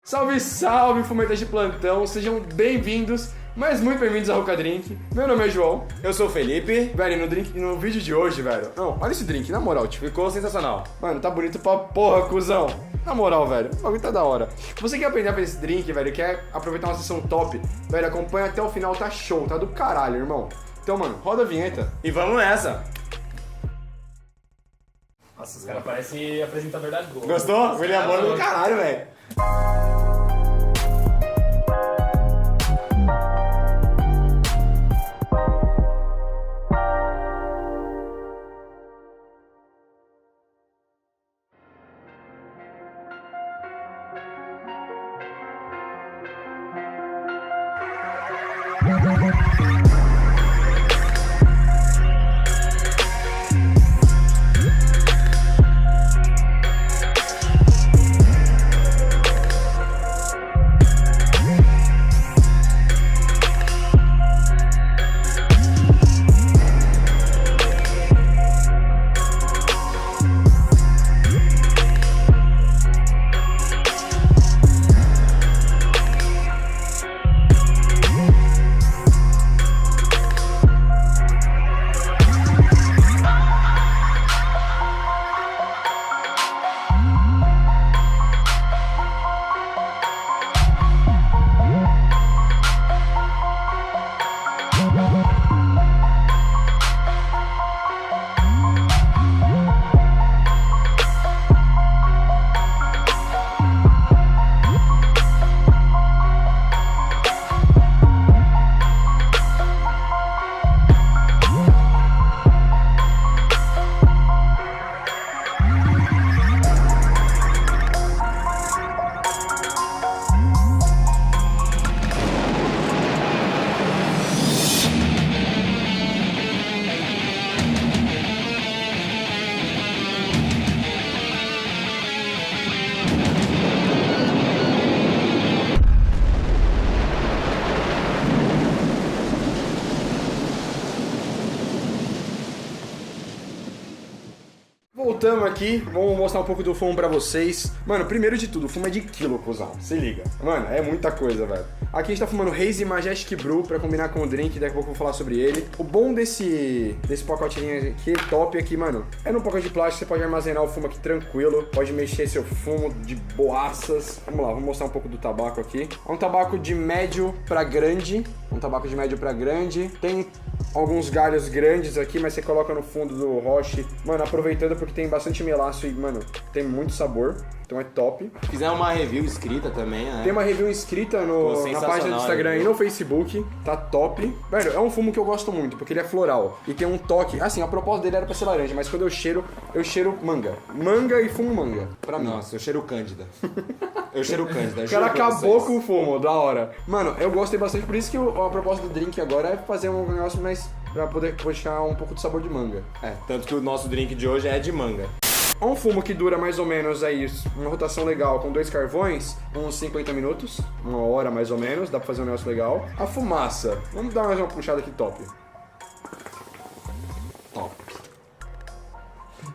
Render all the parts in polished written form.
Salve, salve, fumetas de plantão, sejam bem-vindos, mas muito bem-vindos ao Roca Drink. Meu nome é João. Eu sou o Felipe. Velho, no vídeo de hoje, velho, não, olha esse drink, na moral, tipo, Ficou sensacional. mano, tá bonito pra porra, cuzão. Na moral, velho, o bagulho tá da hora. Se você quer aprender a fazer esse drink, velho, quer aproveitar uma sessão top, velho, acompanha até o final, tá show, tá do caralho, irmão. Então, mano, roda a vinheta. E vamos nessa. Nossa, os caras parecem apresentador da Globo. Gostou? William Bonner do caralho, velho. Voltamos aqui, vamos mostrar um pouco do fumo pra vocês. Mano, primeiro de tudo, o fumo é de quilo, cuzão. Se liga. Mano, é muita coisa, velho. Aqui a gente tá fumando Hazy Majestic Brew pra combinar com o drink, daqui a pouco eu vou falar sobre ele. O bom desse pacotinho aqui, top aqui, mano, é num pacote de plástico, você pode armazenar o fumo aqui tranquilo, pode mexer seu fumo de boaças. Vamos lá, vou mostrar um pouco do tabaco aqui. É um tabaco de médio pra grande, Tem alguns galhos grandes aqui, mas você coloca no fundo do roche. Mano, aproveitando porque tem bastante melaço e, mano, tem muito sabor. Então é top. Fizer uma review escrita também, né? Tem uma review inscrita na página do Instagram e no Facebook. Tá top. Velho, é um fumo que eu gosto muito, porque ele é floral. E tem um toque... Assim, a proposta dele era pra ser laranja, mas quando eu cheiro manga. Manga e fumo manga. Pra mim. Nossa, eu cheiro Cândida. Eu cheiro Cândida. O cara acabou com o fumo, da hora. Mano, eu gostei bastante, por isso que a proposta do drink agora é fazer um negócio mais... Pra poder puxar um pouco de sabor de manga. É, tanto que o nosso drink de hoje é de manga. Um fumo que dura mais ou menos aí, uma rotação legal com 2 carvões, uns 50 minutos, 1 hora mais ou menos, dá pra fazer um negócio legal. A fumaça, vamos dar mais uma puxada aqui top. Top.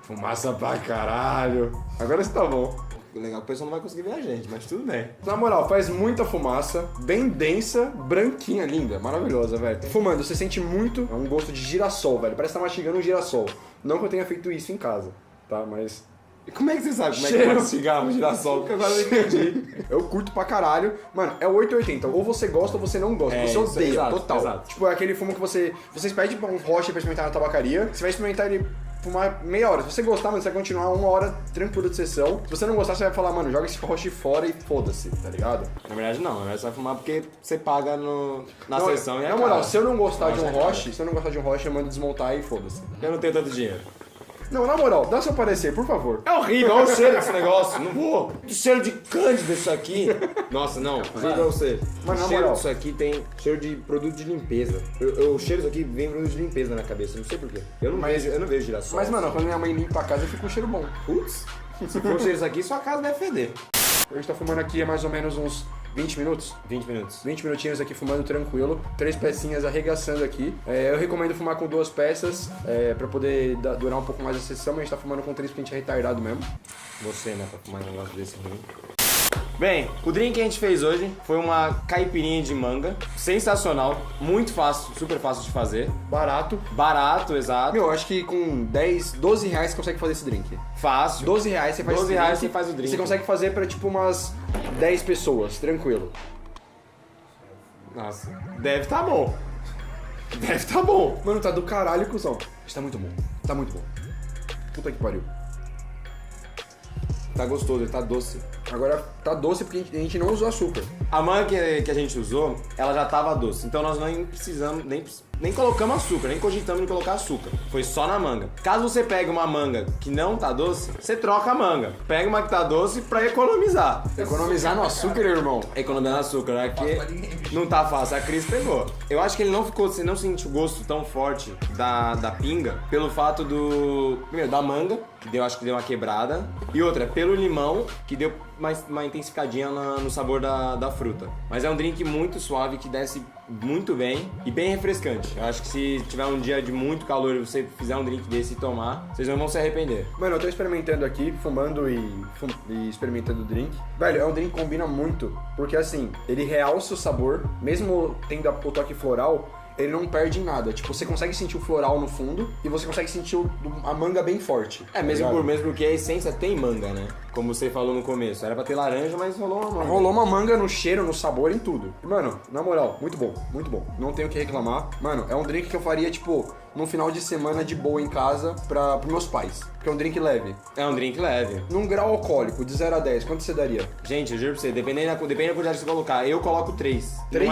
Fumaça pra caralho. Agora você tá bom. Legal que o pessoal não vai conseguir ver a gente, mas tudo bem. Na moral, faz muita fumaça, bem densa, branquinha, linda, maravilhosa, velho. Fumando, você sente muito um gosto de girassol, velho. Parece que tá mastigando um girassol. Não que eu tenha feito isso em casa, tá? Mas... E como é que você sabe como é que Cheiro. é um cigarro girassol? Porque agora eu entendi. Eu curto pra caralho. Mano, é 880. Ou você gosta ou você não gosta. É, você isso, odeia, exato, total. exato. Tipo, é aquele fumo que vocês pedem um roche pra experimentar na tabacaria. Você vai experimentar ele fumar meia hora. Se você gostar, mano, você vai continuar 1 hora tranquila de sessão. Se você não gostar, você vai falar, mano, joga esse roche fora e foda-se, tá ligado? Na verdade não, você vai fumar porque você paga na Não, sessão e é na moral, caro. se eu não gostar de um Roche é roche, eu mando desmontar e foda-se. Eu não tenho tanto dinheiro. Não, na moral, dá seu parecer, por favor. É horrível, olha o cheiro desse negócio. Não vou. O cheiro de cândida isso aqui. Nossa, não. Juro pra você. Mas na O cheiro moral. disso aqui tem cheiro de produto de limpeza. O cheiro disso aqui vem produto de limpeza na cabeça. Não sei porquê. Eu não vejo girassol. Mas, mano, quando minha mãe limpa a casa, fica um cheiro bom. Putz. Se for o cheiro disso aqui, sua casa deve feder. A gente tá fumando aqui há mais ou menos uns 20 minutos. 20 minutos. 20 minutinhos aqui fumando tranquilo, 3 pecinhas arregaçando aqui. Eu recomendo fumar com 2 peças, pra poder durar um pouco mais a sessão, mas a gente tá fumando com 3 porque a gente é retardado mesmo. Você, né, pra fumar um negócio desse ruim. Bem, o drink que a gente fez hoje foi uma caipirinha de manga. Sensacional, muito fácil, super fácil de fazer. Barato. Barato, exato. Meu, eu acho que com 10, 12 reais você consegue fazer esse drink. Fácil. 12 reais você faz 12 esse reais drink, você faz o drink. Você consegue fazer pra tipo umas 10 pessoas, tranquilo. Nossa, deve tá bom. Deve tá bom. Mano, tá do caralho, cuzão. Isso tá muito bom. Tá muito bom. Puta que pariu. Tá gostoso, ele tá doce. Agora tá doce porque a gente não usou açúcar. A manga que a gente usou, ela já tava doce. Então nós não precisamos, nem colocamos açúcar, nem cogitamos em colocar açúcar. Foi só na manga. Caso você pegue uma manga que não tá doce, você troca a manga. Pega uma que tá doce pra economizar. Economizar no açúcar, irmão. Economizar no açúcar, né? Porque não tá fácil. A Cris pegou. Eu acho que ele não ficou, você não sentiu o gosto tão forte da pinga pelo fato primeiro, da manga, que acho que deu uma quebrada. E outra, pelo limão, que deu uma intensificadinha no sabor da fruta. Mas é um drink muito suave, que desce muito bem e bem refrescante. Eu acho que se tiver um dia de muito calor e você fizer um drink desse e tomar, vocês não vão se arrepender. Mano, eu tô experimentando aqui, fumando e experimentando o drink. Velho, é um drink que combina muito, porque assim, ele realça o sabor, mesmo tendo o toque floral, ele não perde em nada. Tipo, você consegue sentir o floral no fundo e você consegue sentir a manga bem forte. É, mesmo porque a essência tem manga, né? Como você falou no começo. Era pra ter laranja, mas rolou uma manga. Rolou uma manga no cheiro, no sabor, em tudo. Mano, na moral, muito bom, muito bom. Não tenho o que reclamar. Mano, é um drink que eu faria, tipo, num final de semana de boa em casa pros meus pais. Porque é um drink leve. É um drink leve. Num grau alcoólico, de 0 a 10, quanto você daria? Gente, eu juro pra você, depende da quantidade que você colocar. Eu coloco 3. 3?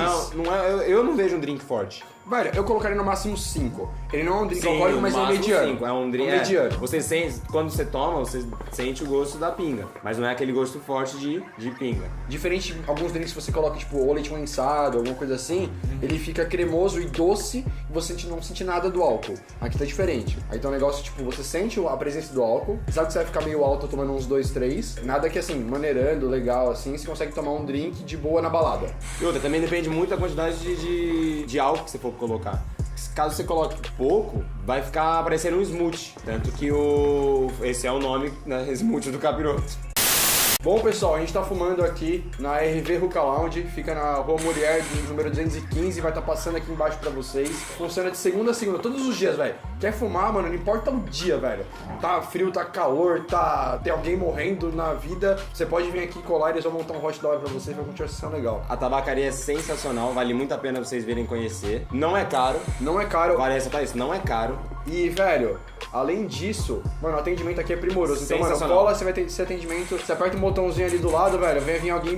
Eu não vejo um drink forte. Velho, eu colocaria no máximo 5. Ele não é um drink Sim, alcoólico, mas é um máximo mediano. 5. É um drink mediano. Você sente, quando você toma, você sente o gosto da pinga. Mas não é aquele gosto forte de pinga. Diferente de alguns drinks que você coloca, tipo, ou leite condensado, alguma coisa assim, ele fica cremoso e doce e você não sente nada do álcool. Aqui tá diferente. Aí tá um negócio, tipo, você sente a presença do álcool, sabe que você vai ficar meio alto tomando uns 2, 3. Nada que, assim, maneirando, legal, assim, você consegue tomar um drink de boa na balada. E outra, também depende muito da quantidade de álcool que você for colocar. Caso você coloque pouco, vai ficar parecendo um smoothie. Tanto que esse é o nome, né, smoothie do capiroto. Bom, pessoal, a gente tá fumando aqui na RV Hookah Lounge, fica na Rua Murier, número 215, vai estar passando aqui embaixo pra vocês. Funciona de segunda a segunda, todos os dias, velho. Quer fumar, mano, não importa o dia, velho. Tá frio, tá calor, tem alguém morrendo na vida, você pode vir aqui colar e eles vão montar um hot dog pra vocês, vai continuar uma sessão legal. A tabacaria é sensacional, vale muito a pena vocês virem conhecer. Não é caro. Não é caro. Vale ressaltar isso, não é caro. E, velho, além disso, mano, o atendimento aqui é primoroso. Então, mano, cola, você vai ter esse atendimento, você aperta o botãozinho ali do lado, velho, vai vir alguém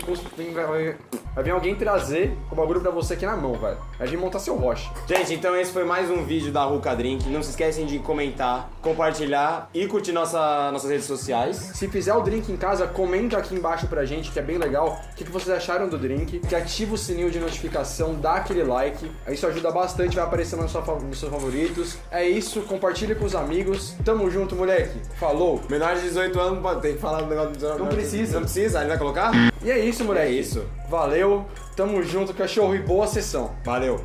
vai vir alguém trazer o bagulho pra você aqui na mão, velho. Vai vir montar seu roche. Gente, então esse foi mais um vídeo da Hookah Drink. Não se esquecem de comentar, compartilhar e curtir nossas redes sociais. Se fizer o drink em casa, comenta aqui embaixo pra gente, que é bem legal. O que vocês acharam do drink? Que ativa o sininho de notificação, dá aquele like. Isso ajuda bastante, vai aparecer nos seus favoritos. É isso, compartilha com os amigos. Tamo junto, moleque. Falou. Menor de 18 anos pode ter que falar do negócio do... Não precisa. Não precisa? Ele vai colocar? E é isso, moleque. É isso. Valeu. Tamo junto, cachorro, e boa sessão. Valeu.